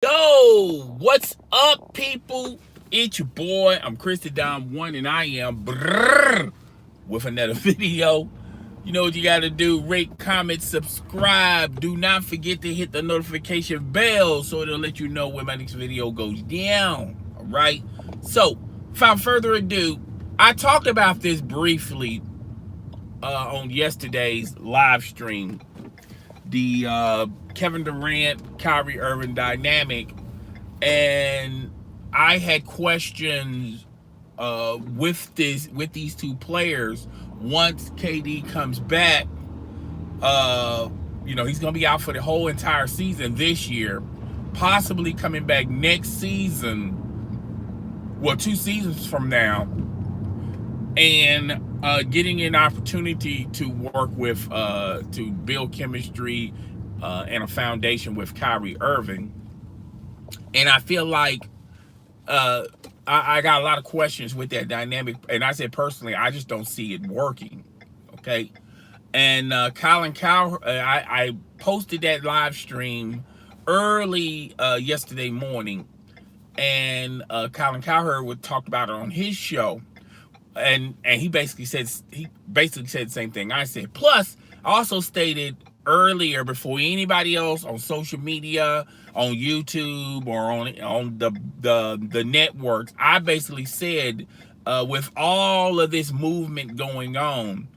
Yo, what's up, people? It's your boy. I'm Christy Dom One, and I am with another video. You know what you got to do: rate, comment, subscribe. Do not forget to hit the notification bell so it'll let you know when my next video goes down. All right. So, without further ado, I talked about this briefly on yesterday's live stream. The Kevin Durant, Kyrie Irving dynamic, and I had questions with these two players. Once KD comes back, he's gonna be out for the whole entire season this year, possibly coming back next season. Well, 2 seasons from now, and getting an opportunity to work with, to build chemistry and a foundation with Kyrie Irving. And I feel like I got a lot of questions with that dynamic. And I said, personally, I just don't see it working. Okay. And Colin Cowherd, I posted that live stream early yesterday morning. And Colin Cowherd talked about it on his show. And he basically said the same thing I said. Plus, I also stated earlier, before anybody else on social media, on YouTube, or on the networks, I basically said, with all of this movement going on,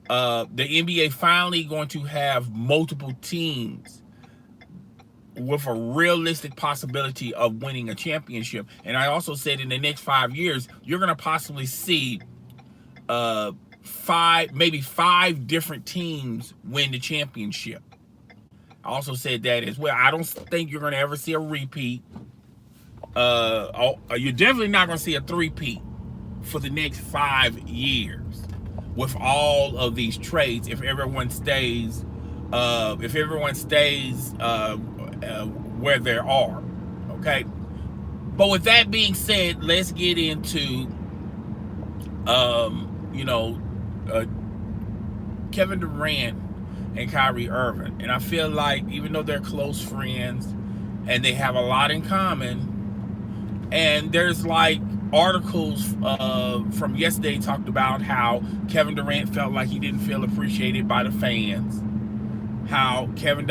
the NBA finally going to have multiple teams with a realistic possibility of winning a championship. And I also said in the next 5 years, you're going to possibly see five different teams win the championship. I also said that as well. I don't think you're going to ever see a repeat. You're definitely not going to see a three-peat for the next 5 years with all of these trades. If everyone stays, where they are, okay. But with that being said, let's get into Kevin Durant and Kyrie Irving. And I feel like, even though they're close friends and they have a lot in common, and there's like articles from yesterday talked about how Kevin Durant felt like he didn't feel appreciated by the fans, how Kevin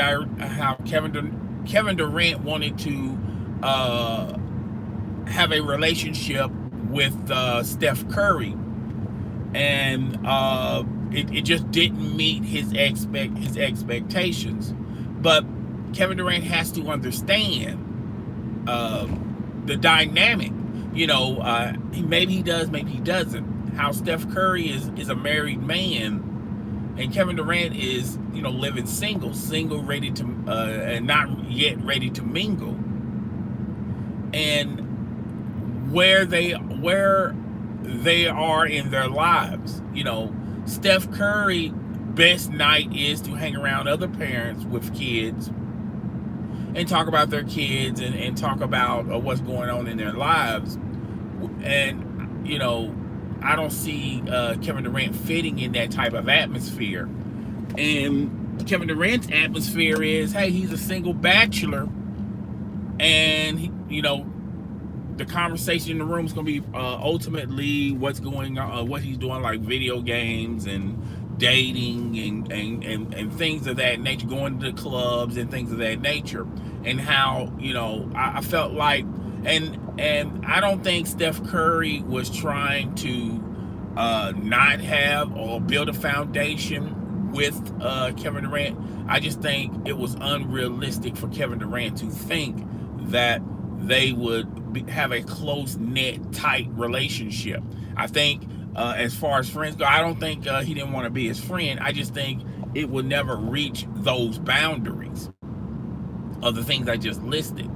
Durant wanted to have a relationship with Steph Curry, and it just didn't meet his expectations. But Kevin Durant has to understand the dynamic. Maybe he does, maybe he doesn't. How Steph Curry is a married man, and Kevin Durant is, living single, ready to, and not yet ready to mingle. And where they are in their lives. Steph Curry, best night is to hang around other parents with kids and talk about their kids, and talk about what's going on in their lives. And, I don't see Kevin Durant fitting in that type of atmosphere. And Kevin Durant's atmosphere is, hey, he's a single bachelor, and the conversation in the room is going to be ultimately what's going on, what he's doing, like video games and dating and things of that nature, going to the clubs and things of that nature. And how, I felt like, and I don't think Steph Curry was trying to not have or build a foundation with Kevin Durant. I just think it was unrealistic for Kevin Durant to think that they would have a close-knit, tight relationship. I think as far as friends go, I don't think he didn't want to be his friend. I just think it would never reach those boundaries of the things I just listed.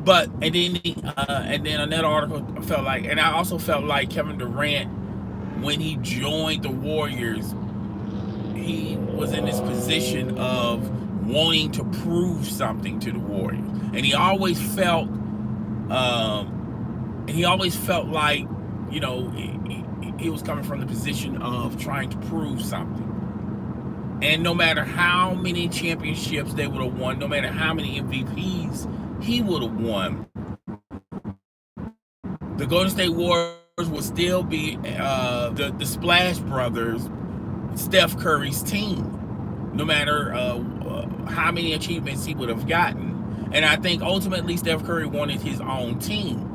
But and then another article felt like, and I also felt like Kevin Durant, when he joined the Warriors, he was in this position of wanting to prove something to the Warriors, and he always felt like, he was coming from the position of trying to prove something. And no matter how many championships they would have won, no matter how many MVPs he would have won, the Golden State Warriors would still be the Splash Brothers, Steph Curry's team, no matter how many achievements he would have gotten. And I think ultimately Steph Curry wanted his own team.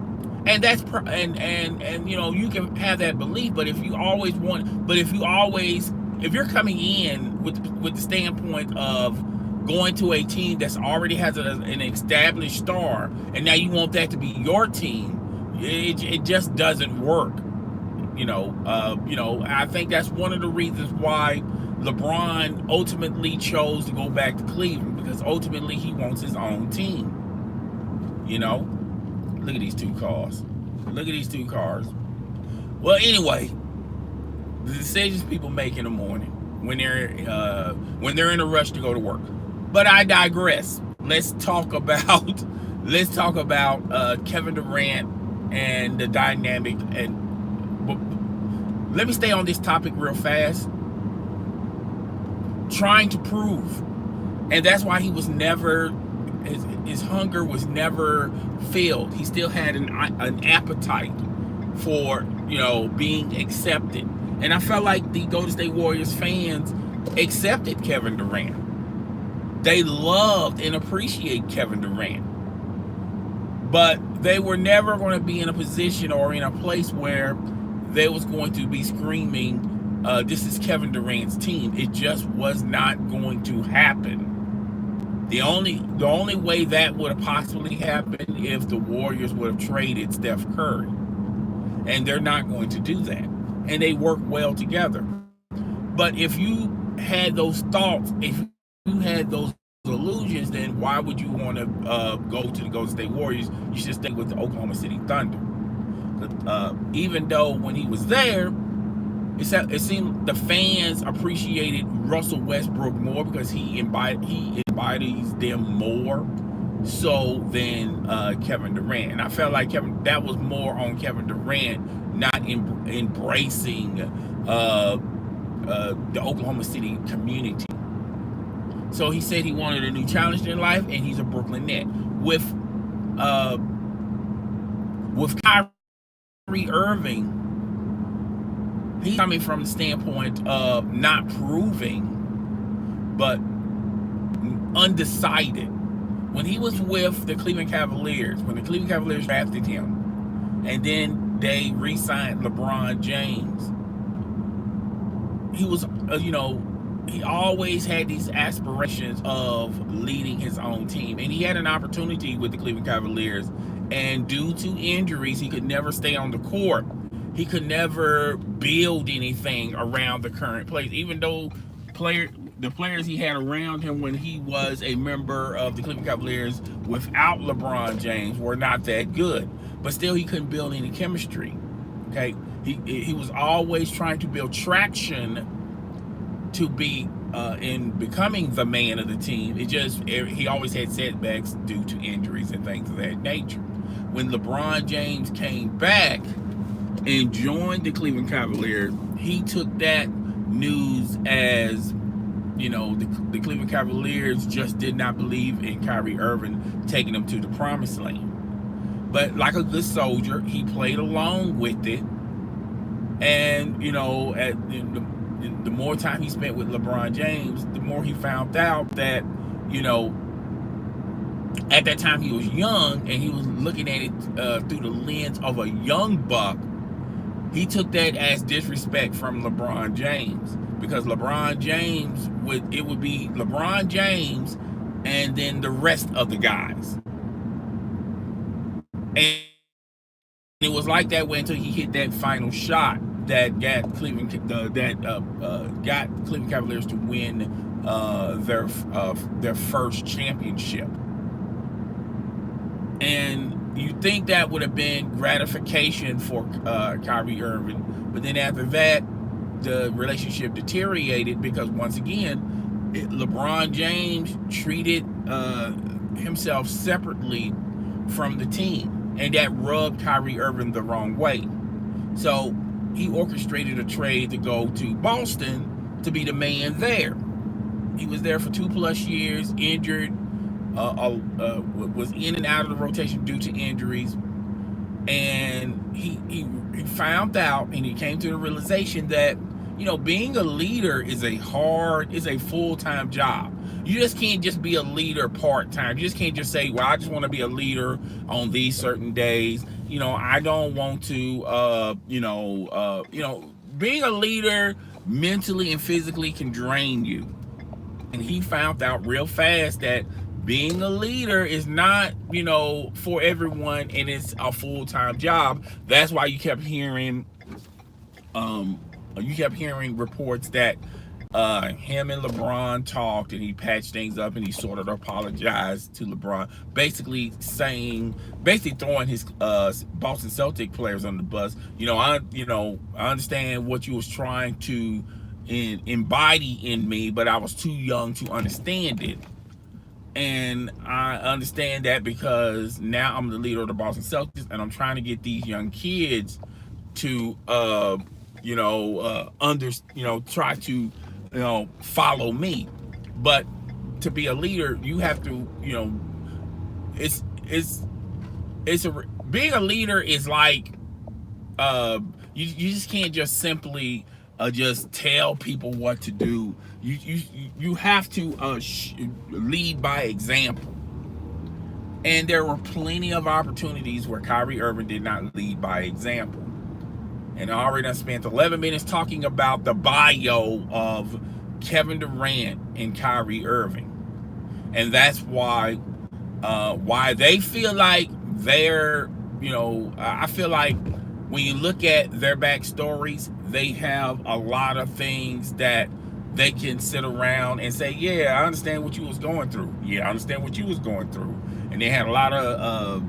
And that's and you can have that belief, but if you're coming in with the standpoint of going to a team that's already has an established star, and now you want that to be your team, it just doesn't work. I think that's one of the reasons why LeBron ultimately chose to go back to Cleveland, because ultimately he wants his own team. Look at these two cars. Well, anyway, the decisions people make in the morning when they're in a rush to go to work. But I digress. Let's talk about Kevin Durant and the dynamic. And let me stay on this topic real fast. Trying to prove, and that's why he was never. His hunger was never filled. He still had an appetite for being accepted, and I felt like the Golden State Warriors fans accepted Kevin Durant. They loved and appreciated Kevin Durant, but they were never going to be in a position or in a place where they was going to be screaming, "This is Kevin Durant's team." It just was not going to happen. The only way that would have possibly happened if the Warriors would have traded Steph Curry. And they're not going to do that. And they work well together. But if you had those thoughts, if you had those illusions, then why would you want to go to the Golden State Warriors? You should stay with the Oklahoma City Thunder. Even though when he was there, it seemed the fans appreciated Russell Westbrook more because he embodies them more so than Kevin Durant. And I felt like that was more on Kevin Durant not embracing the Oklahoma City community. So he said he wanted a new challenge in life, and he's a Brooklyn Net. With Kyrie Irving, he's coming from the standpoint of not proving, but undecided. When he was with the Cleveland Cavaliers, when the Cleveland Cavaliers drafted him, and then they re-signed LeBron James, he was, he always had these aspirations of leading his own team. And he had an opportunity with the Cleveland Cavaliers, and due to injuries, he could never stay on the court. He could never build anything around the current players, even though the players he had around him when he was a member of the Cleveland Cavaliers without LeBron James were not that good. But still, he couldn't build any chemistry. Okay, he was always trying to build traction to be in becoming the man of the team. He always had setbacks due to injuries and things of that nature. When LeBron James came back and joined the Cleveland Cavaliers, he took that news as, the Cleveland Cavaliers just did not believe in Kyrie Irving taking them to the promised land. But like a good soldier, he played along with it. And, the more time he spent with LeBron James, the more he found out that, at that time he was young and he was looking at it through the lens of a young buck. He took that as disrespect from LeBron James, because LeBron James would be LeBron James and then the rest of the guys. And it was like that way until he hit that final shot that got Cleveland Cavaliers to win their first championship. And you think that would have been gratification for Kyrie Irving, but then after that, the relationship deteriorated because once again, LeBron James treated himself separately from the team, and that rubbed Kyrie Irving the wrong way. So he orchestrated a trade to go to Boston to be the man there. He was there for 2+ years, injured, was in and out of the rotation due to injuries, and he found out, and he came to the realization that, you know, being a leader is a full-time job. You just can't just be a leader part-time. You just can't just say, well, I just want to be a leader on these certain days. You know, I don't want to, being a leader mentally and physically can drain you. And he found out real fast that being a leader is not, you know, for everyone, and it's a full-time job. That's why you kept hearing reports that him and LeBron talked, and he patched things up, and he sort of apologized to LeBron, basically throwing his Boston Celtic players on the bus. I understand what you was trying to embody in me, but I was too young to understand it. And I understand that because now I'm the leader of the Boston Celtics, and I'm trying to get these young kids to try to follow me. But to be a leader, you have to, being a leader is like, you just can't just simply just tell people what to do. You have to lead by example. And there were plenty of opportunities where Kyrie Irving did not lead by example. And I already spent 11 minutes talking about the bio of Kevin Durant and Kyrie Irving. And that's why they feel like they're, I feel like when you look at their backstories, they have a lot of things that they can sit around and say, yeah, I understand what you was going through. Yeah, I understand what you was going through. And they had a lot of,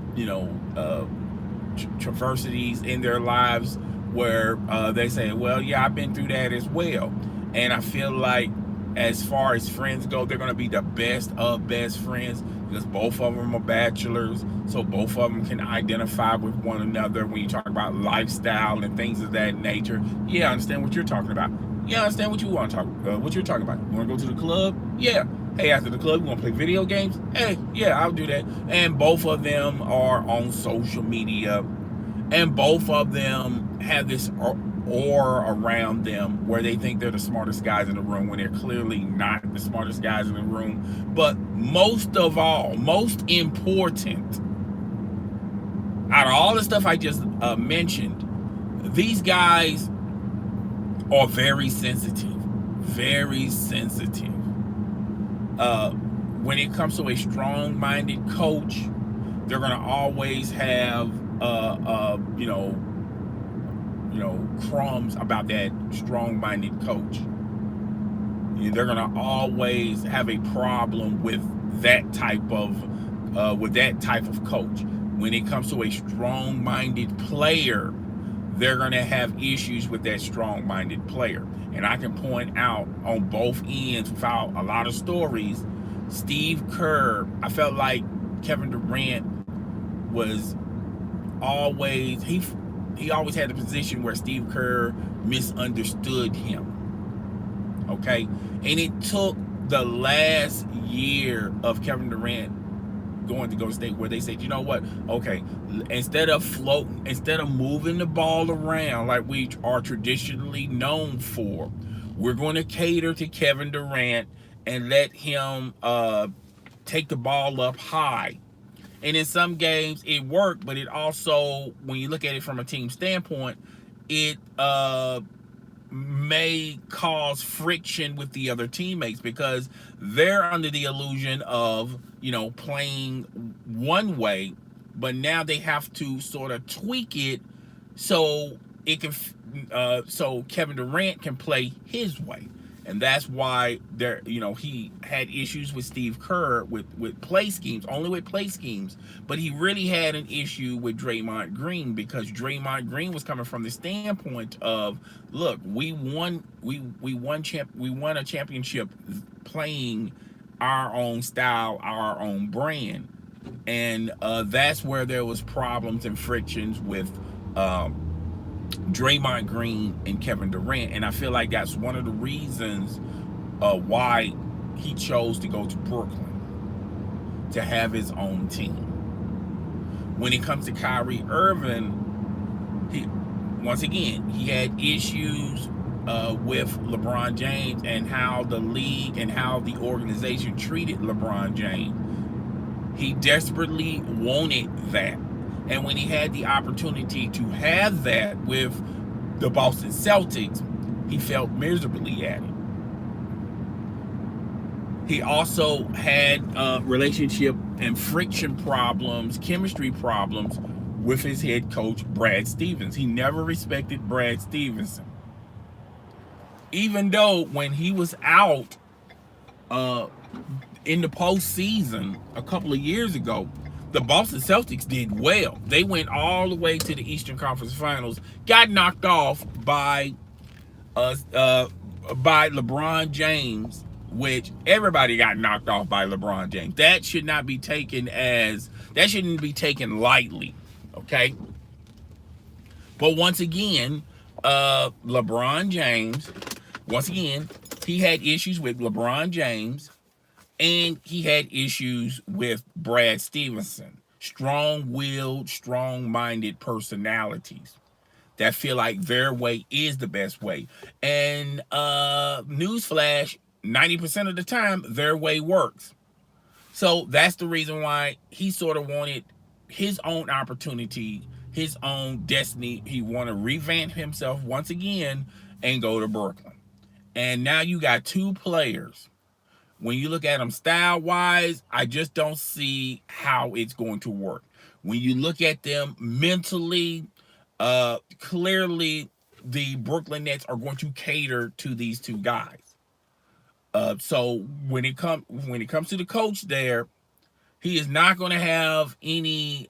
traversities in their lives where they say, well, yeah, I've been through that as well. And I feel like as far as friends go, they're going to be the best of best friends because both of them are bachelors. So both of them can identify with one another when you talk about lifestyle and things of that nature. Yeah, I understand what you're talking about. Yeah, I understand what you want to talk what you're talking about. You want to go to the club? Yeah. Hey, after the club, you want to play video games? Hey, yeah, I'll do that. And both of them are on social media. And both of them have this aura around them where they think they're the smartest guys in the room when they're clearly not the smartest guys in the room. But most of all, most important, out of all the stuff I just mentioned, these guys are very sensitive. Very sensitive. When it comes to a strong-minded coach, they're going to always have crumbs about that strong-minded coach. They're gonna always have a problem with that type of coach. When it comes to a strong-minded player, they're gonna have issues with that strong-minded player. And I can point out on both ends without a lot of stories. Steve Kerr, I felt like Kevin Durant was always he always had a position where Steve Kerr misunderstood him. Okay? And it took the last year of Kevin Durant going to Golden State where they said, you know what? Okay, instead of moving the ball around like we are traditionally known for, we're going to cater to Kevin Durant and let him take the ball up high. And in some games it worked, but it also, when you look at it from a team standpoint, it may cause friction with the other teammates because they're under the illusion of, playing one way, but now they have to sort of tweak it so it can, so Kevin Durant can play his way. And that's why he had issues with Steve Kerr with play schemes, only with play schemes. But he really had an issue with Draymond Green because Draymond Green was coming from the standpoint of, look, we won a championship playing our own style, our own brand. And that's where there was problems and frictions with Draymond Green and Kevin Durant, and I feel like that's one of the reasons why he chose to go to Brooklyn. to have his own team. When it comes to Kyrie Irving, he once again he had issues with LeBron James and how the league and how the organization treated LeBron James. He desperately wanted that, and when he had the opportunity to have that with the Boston Celtics, he felt miserably at it. He also had relationship and friction problems, chemistry problems with his head coach, Brad Stevenson. He never respected Brad Stevenson. Even though when he was out uh, in the postseason a couple of years ago, the Boston Celtics did well. They went all the way to the Eastern Conference Finals, got knocked off uh, uh, by LeBron James, which everybody got knocked off by LeBron James. That shouldn't be taken lightly, okay? But once again, LeBron James, once again, he had issues with LeBron James, and he had issues with Brad Stevenson. Strong-willed, strong-minded personalities that feel like their way is the best way. And newsflash, 90% of the time, their way works. So that's the reason why he sort of wanted his own opportunity, his own destiny. He wanted to revamp himself once again and go to Brooklyn. And now you got two players. When you look at them style-wise, I just don't see how it's going to work. When you look at them mentally, clearly the Brooklyn Nets are going to cater to these two guys. So when it comes to the coach there, he is not going to have any.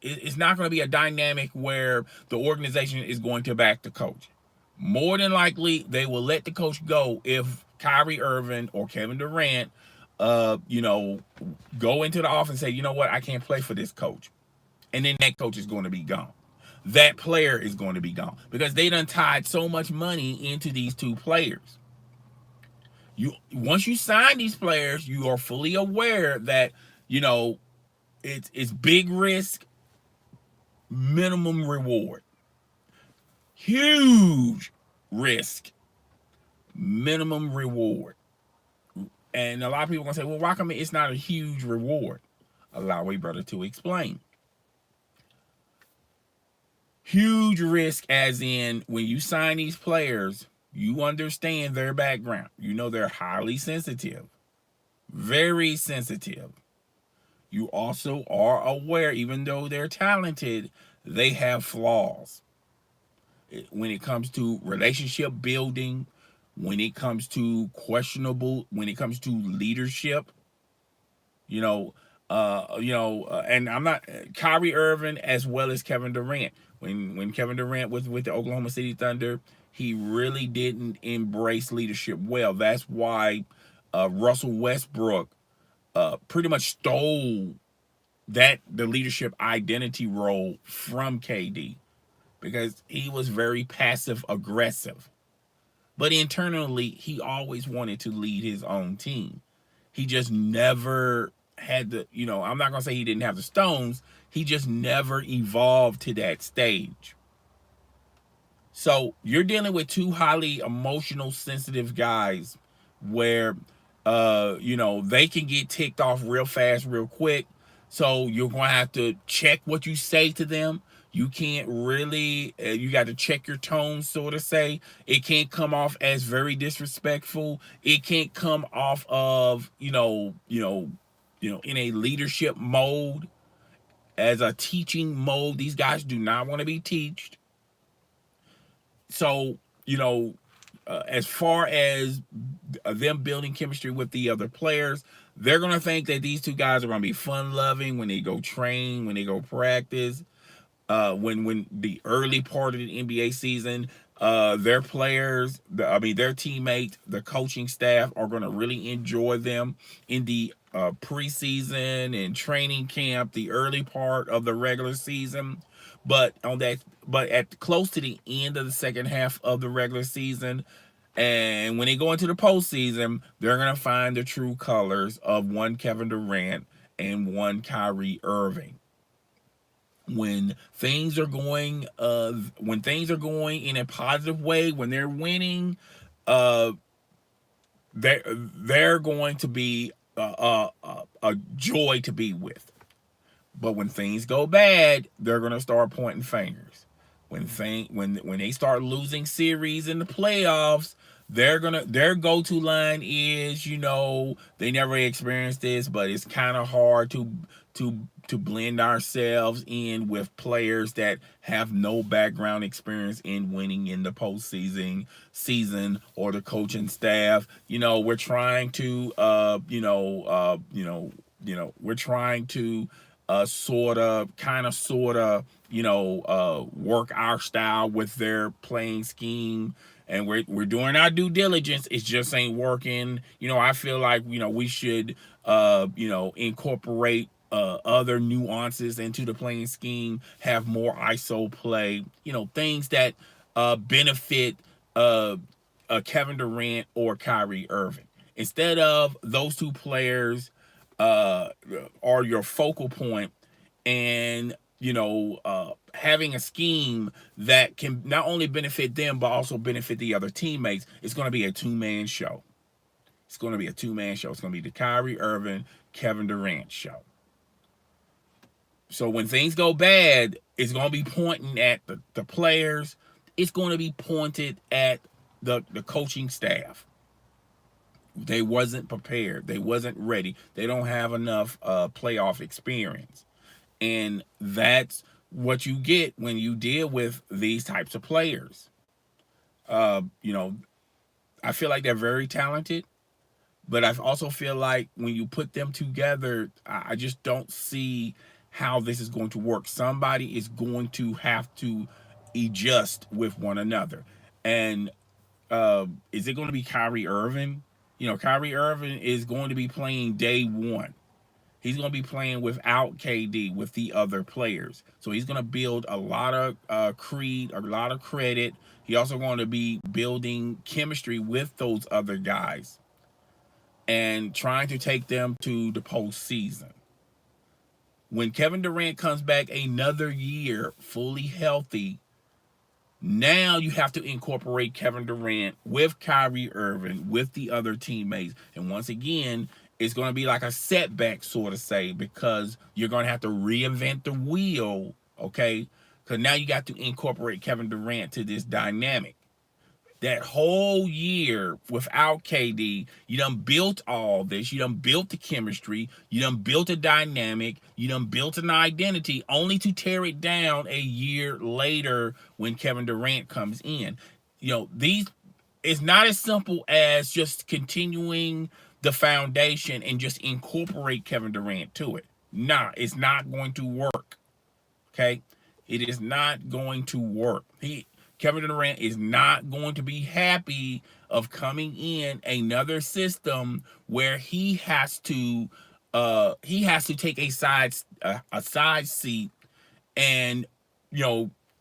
It's not going to be a dynamic where the organization is going to back the coach. More than likely, they will let the coach go if Kyrie Irving or Kevin Durant, go into the office and say, you know what, I can't play for this coach, and then that coach is going to be gone. That player is going to be gone because they done tied so much money into these two players. Once you sign these players, you are fully aware that it's big risk, minimum reward. Huge risk, minimum reward. And a lot of people are gonna say, well, why come it's not a huge reward? Allow a brother to explain. Huge risk as in when you sign these players, you understand their background. You know they're highly sensitive, very sensitive. You also are aware, even though they're talented, they have flaws. When it comes to relationship building, when it comes to when it comes to leadership, and I'm not Kyrie Irving as well as Kevin Durant. When Kevin Durant was with the Oklahoma City Thunder, he really didn't embrace leadership well. That's why Russell Westbrook pretty much stole the leadership identity role from KD because he was very passive aggressive. But internally, he always wanted to lead his own team. He just never had I'm not going to say he didn't have the stones. He just never evolved to that stage. So you're dealing with two highly emotional, sensitive guys where, they can get ticked off real fast, real quick. So you're going to have to check what you say to them. You can't really, you got to check your tone, so to say. It can't come off as very disrespectful. It can't come off of, in a leadership mode, as a teaching mode. These guys do not want to be taught. So, as far as them building chemistry with the other players, they're going to think that these two guys are going to be fun-loving when they go train, when they go practice. When the early part of the NBA season, their players, their teammates, the coaching staff are going to really enjoy them in the preseason and training camp, the early part of the regular season. But at close to the end of the second half of the regular season, and when they go into the postseason, they're gonna find the true colors of one Kevin Durant and one Kyrie Irving. When things are going in a positive way, when they're winning, uh, they're going to be a joy to be with. But when things go bad, they're gonna start pointing fingers. When they start losing series in the playoffs, their go-to line is, they never experienced this, but it's kind of hard to blend ourselves in with players that have no background experience in winning in the season or the coaching staff. We're trying to we're trying to work our style with their playing scheme, and we're doing our due diligence. It just ain't working. I feel like we should incorporate other nuances into the playing scheme, have more ISO play, things that benefit Kevin Durant or Kyrie Irving. Instead of those two players uh, are your focal point, and having a scheme that can not only benefit them but also benefit the other teammates, it's going to be a two-man show. It's going to be a two-man show. It's going to be the Kyrie Irving, Kevin Durant show. So when things go bad, it's going to be pointing at the players. It's going to be pointed at the coaching staff. They wasn't prepared. They wasn't ready. They don't have enough playoff experience. And that's what you get when you deal with these types of players. I feel like they're very talented, but I also feel like when you put them together, I just don't see how this is going to work. Somebody is going to have to adjust with one another. And is it going to be Kyrie Irving? Kyrie Irving is going to be playing day one. He's going to be playing without KD, with the other players. So he's going to build a lot of a lot of credit. He also going to be building chemistry with those other guys and trying to take them to the postseason. When Kevin Durant comes back another year fully healthy, now you have to incorporate Kevin Durant with Kyrie Irving, with the other teammates. And once again, it's going to be like a setback, sort of say, because you're going to have to reinvent the wheel, okay? Because now you got to incorporate Kevin Durant to this dynamic. That whole year without KD, you done built all this. You done built the chemistry. You done built a dynamic. You done built an identity, only to tear it down a year later when Kevin Durant comes in. It's not as simple as just continuing the foundation and just incorporate Kevin Durant to it. Nah, it's not going to work. Okay? It is not going to work. Kevin Durant is not going to be happy of coming in another system where he has to take a side seat and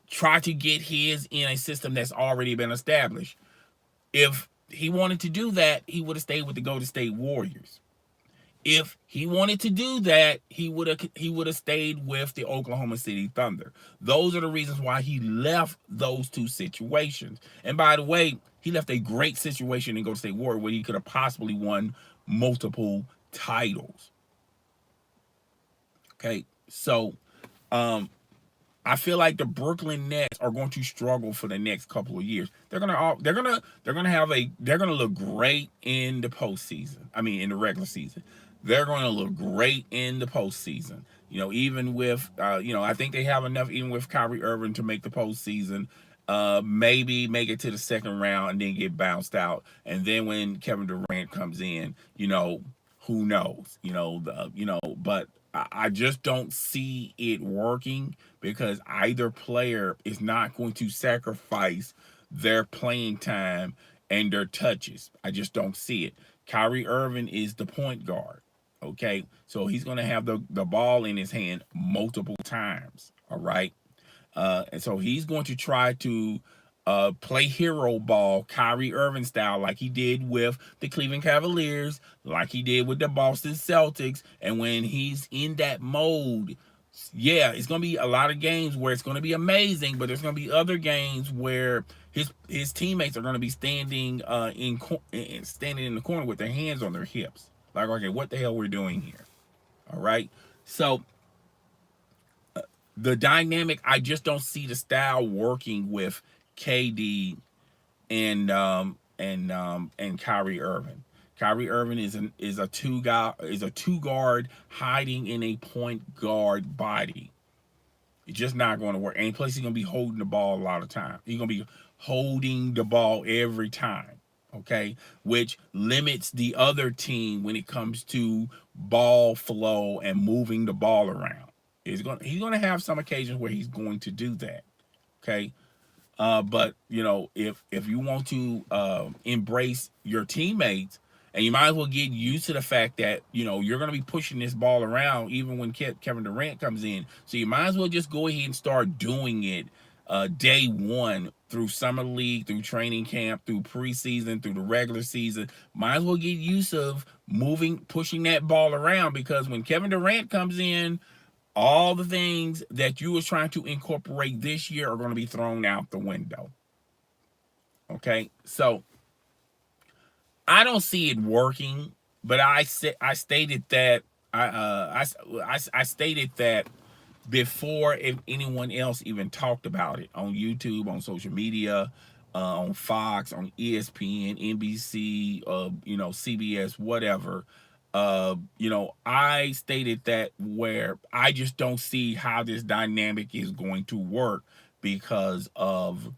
try to get his in a system that's already been established. If he wanted to do that, he would have stayed with the Golden State Warriors. If he wanted to do that, he would have stayed with the Oklahoma City Thunder. Those are the reasons why he left those two situations. And by the way, he left a great situation in Golden State Warriors where he could have possibly won multiple titles. Okay, so I feel like the Brooklyn Nets are going to struggle for the next couple of years. They're gonna look great in the postseason. I mean, in the regular season, they're going to look great in the postseason. Even with I think they have enough, even with Kyrie Irving, to make the postseason. Maybe make it to the second round and then get bounced out. And then when Kevin Durant comes in, who knows? But I just don't see it working because either player is not going to sacrifice their playing time and their touches. I just don't see it. Kyrie Irving is the point guard. Okay, so he's going to have the ball in his hand multiple times. All right. And so he's going to try to play hero ball, Kyrie Irving style, like he did with the Cleveland Cavaliers, like he did with the Boston Celtics. And when he's in that mode, yeah, it's gonna be a lot of games where it's gonna be amazing, but there's gonna be other games where his teammates are gonna be standing in the corner with their hands on their hips, like, okay, what the hell we're doing here? All right, so the dynamic, I just don't see the style working with KD and Kyrie Irving. Kyrie Irving is a two guard hiding in a point guard body. It's just not going to work. And plus, he's going to be holding the ball a lot of time. He's going to be holding the ball every time. Okay, which limits the other team when it comes to ball flow and moving the ball around. He's going to have some occasions where he's going to do that. Okay, but if you want to embrace your teammates, and you might as well get used to the fact that you're going to be pushing this ball around even when Kevin Durant comes in. So you might as well just go ahead and start doing it day one, through summer league, through training camp, through preseason, through the regular season. Might as well get used of pushing that ball around, because when Kevin Durant comes in, all the things that you was trying to incorporate this year are going to be thrown out the window. Okay, so I don't see it working, but I stated that I stated that before if anyone else even talked about it on YouTube, on social media, on Fox, on ESPN, NBC, CBS, whatever. I stated that where I just don't see how this dynamic is going to work because of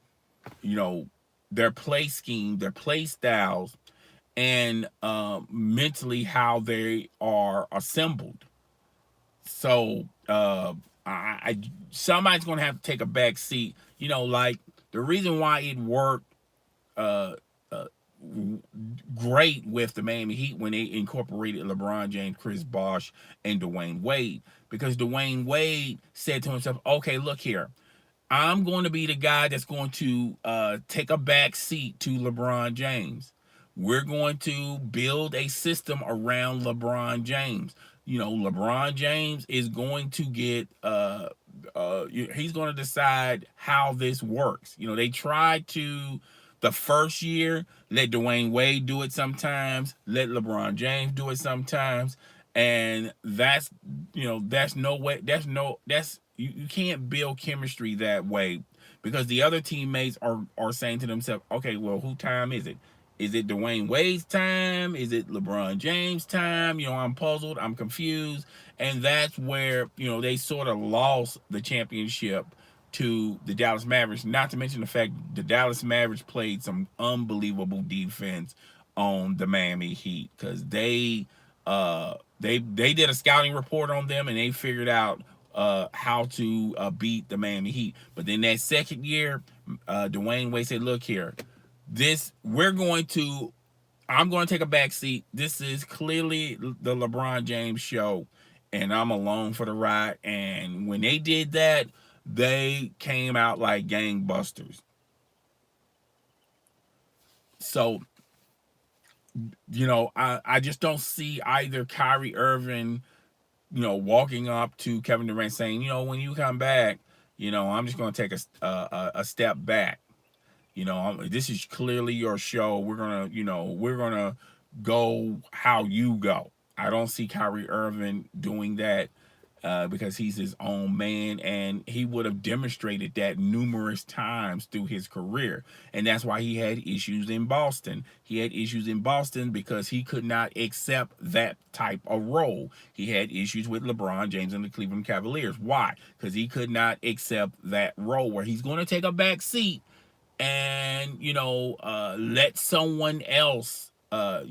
their play scheme, their play styles, and mentally how they are assembled. So somebody's gonna have to take a back seat. Like the reason why it worked uh, uh, great with the Miami Heat when they incorporated LeBron James, Chris Bosh, and Dwayne Wade, because Dwayne Wade said to himself, "Okay, look here. I'm going to be the guy that's going to take a back seat to LeBron James. We're going to build a system around LeBron James. LeBron James is going to get he's going to decide how this works. They tried to the first year let Dwayne Wade do it sometimes, let LeBron James do it sometimes, and that's no way. That's you can't build chemistry that way, because the other teammates are saying to themselves, okay, well, who time is it? Is it Dwayne Wade's time? Is it LeBron James' time? I'm puzzled. I'm confused. And that's where, they sort of lost the championship to the Dallas Mavericks. Not to mention the fact the Dallas Mavericks played some unbelievable defense on the Miami Heat, because they did a scouting report on them, and they figured out how to beat the Miami Heat. But then that second year, Dwayne Wade said, "Look here, I'm going to take a back seat. This is clearly the LeBron James show, and I'm along for the ride." And when they did that, they came out like gangbusters. So, I just don't see either Kyrie Irving, walking up to Kevin Durant saying, when you come back, I'm just going to take a step back. This is clearly your show. We're gonna go how you go. I don't see Kyrie Irving doing that, because he's his own man, and he would have demonstrated that numerous times through his career. And that's why he had issues in Boston. He had issues in Boston because he could not accept that type of role. He had issues with LeBron James and the Cleveland Cavaliers. Why? Because he could not accept that role where he's going to take a back seat and let someone else or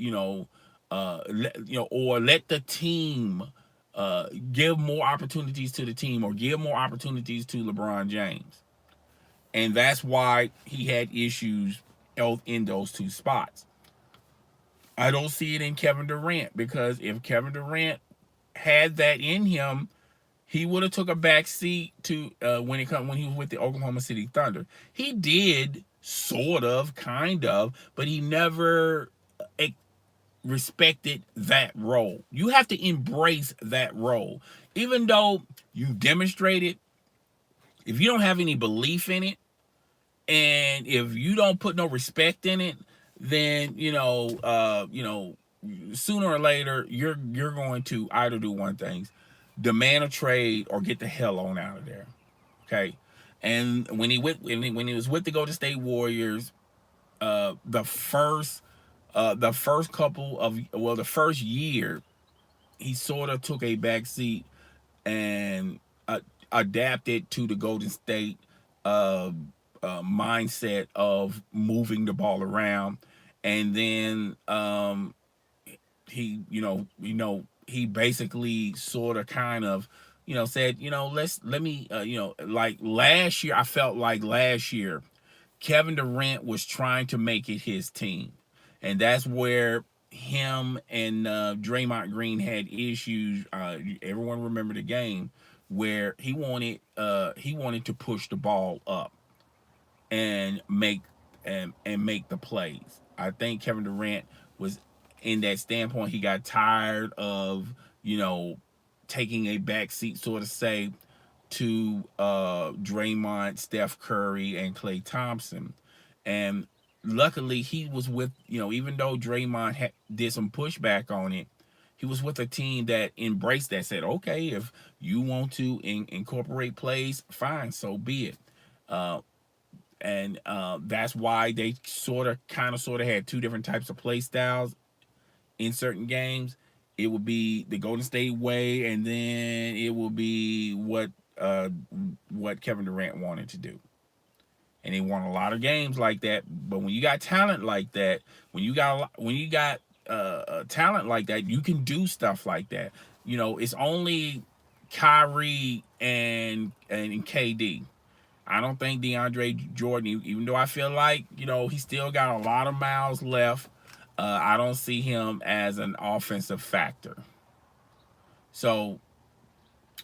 let the team give more opportunities to the team, or give more opportunities to LeBron James. And that's why he had issues in those two spots. I don't see it in Kevin Durant, because if Kevin Durant had that in him, he would have took a back seat to when he was with the Oklahoma City Thunder. He did sort of, kind of, but he never respected that role. You have to embrace that role. Even though you demonstrate it, if you don't have any belief in it, and if you don't put no respect in it, then sooner or later you're going to either do one thing: demand a trade or get the hell on out of there. Okay. And when he was with the Golden State Warriors, the first year, he sort of took a backseat and adapted to the Golden State uh, mindset of moving the ball around, and then he basically sort of kind of said, let me like last year. I felt like last year Kevin Durant was trying to make it his team, and that's where him and Draymond Green had issues. Everyone remember the game where he wanted to push the ball up and make the plays. I think Kevin Durant was in that standpoint. He got tired of taking a back seat, sort of say, to Draymond, Steph Curry, and Klay Thompson. And luckily, he was with, even though Draymond did some pushback on it, he was with a team that embraced that, said, okay, if you want to incorporate plays, fine, so be it. And that's why they sort of had two different types of play styles in certain games. It would be the Golden State way, and then it will be what Kevin Durant wanted to do. And he won a lot of games like that. But when you got talent like that, when you got talent like that, you can do stuff like that. It's only Kyrie and KD. I don't think DeAndre Jordan, even though I feel like he still got a lot of miles left, I don't see him as an offensive factor. So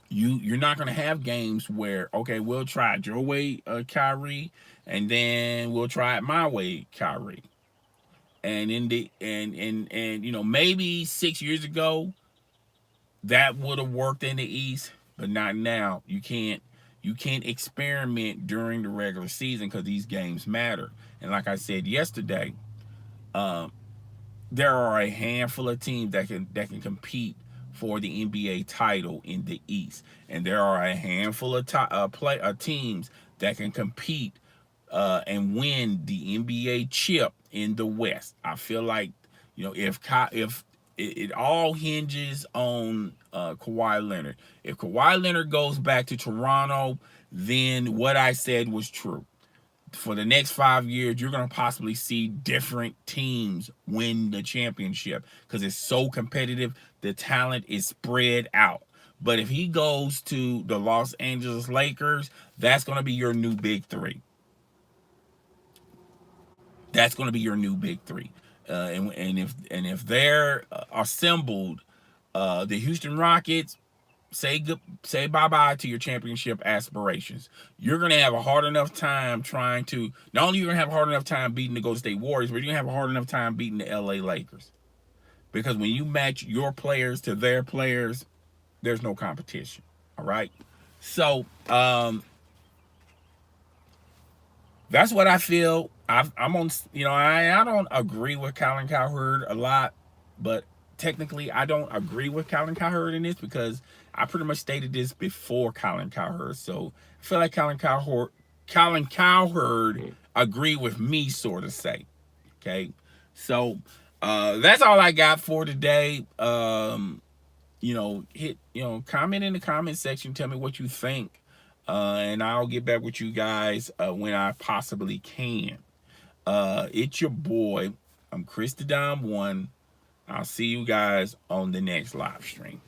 you're not going to have games where, okay, we'll try it your way, Kyrie, and then we'll try it my way, Kyrie. And in the and maybe 6 years ago that would have worked in the East, but not now. You can't experiment during the regular season because these games matter. And like I said yesterday, there are a handful of teams that can compete for the NBA title in the East, and there are a handful of teams that can compete and win the NBA chip in the West. I feel like if it all hinges on Kawhi Leonard. If Kawhi Leonard goes back to Toronto, then what I said was true. For the next 5 years, you're going to possibly see different teams win the championship because it's so competitive. The talent is spread out. But if he goes to the Los Angeles Lakers, that's going to be your new big three. That's going to be your new big three. And if they're assembled, the Houston Rockets, say bye-bye to your championship aspirations. You're going to have a hard enough time trying to, not only you're going to have a hard enough time beating the Golden State Warriors, but you're going to have a hard enough time beating the LA Lakers. Because when you match your players to their players, there's no competition. All right? So, that's what I feel. I'm on, I don't agree with Colin Cowherd a lot, but technically I don't agree with Colin Cowherd in this because I pretty much stated this before Colin Cowherd. So I feel like Colin Cowherd agreed with me, sort of say. Okay. So that's all I got for today. Comment in the comment section, tell me what you think. And I'll get back with you guys when I possibly can. It's your boy. I'm Chris the Dom One. I'll see you guys on the next live stream.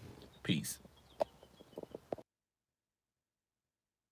Peace.